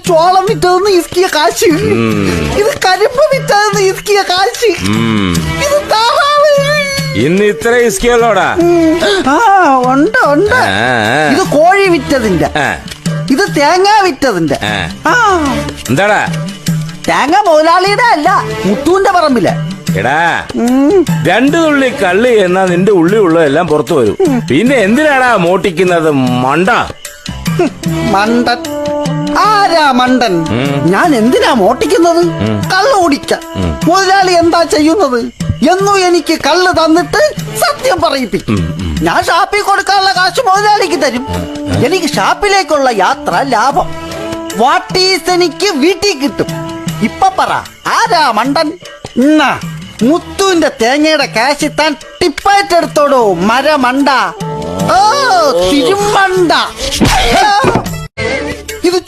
ചോളം വിറ്റതെന്ന് ഇസ്കിയ കാശ്, ഇത് കരിമ്പ് വിറ്റതെന്ന് ഇസ്കിയ കാശ്, ഇത് താറാവ്. ഇന്ന് ഇത്ര ഇസ്കിയല്ലോടാ? ഉണ്ട്. ഇത് കോഴി വിറ്റതിന്റെ, ഇത് തേങ്ങ വിറ്റതിന്റെ. എന്താടാ? തേങ്ങ മുതലാളിയുടെ അല്ല, മുത്തുവിന്റെ പറമ്പിലെ. എടാ, 2 തുള്ളി കള്ളി എന്നാ നിന്റെ ഉള്ളി ഉള്ളതെല്ലാം പുറത്തു വരും. പിന്നെ എന്തിനാടാ മോട്ടിക്കുന്നത്? മണ്ടൻ. ആരാ മണ്ടൻ? ഞാൻ എന്തിനാ മോട്ടിക്കുന്നത്? കള്ള് കുടിക്ക. മുതലാളി എന്താ ചെയ്യുന്നത്? എന്നും എനിക്ക് കള്ള് തന്നിട്ട് സത്യം പറയിപ്പിക്കും. ഞാൻ ഷാപ്പിൽ കൊടുക്കാനുള്ള കാശ് മുതലാളിക്ക് തരും. എനിക്ക് ഷാപ്പിലേക്കുള്ള യാത്ര ലാഭം. വാട്ടീസ് എനിക്ക് വീട്ടിൽ കിട്ടും. ഇപ്പൊ പറ, ആരാ മണ്ടൻ? മുത്തുവിന്റെ തേങ്ങയുടെ കാശ് താൻ ടിപ്പായിട്ട് എടുത്തോടോ മരമണ്ട. തിരുമണ്ട. ഇത്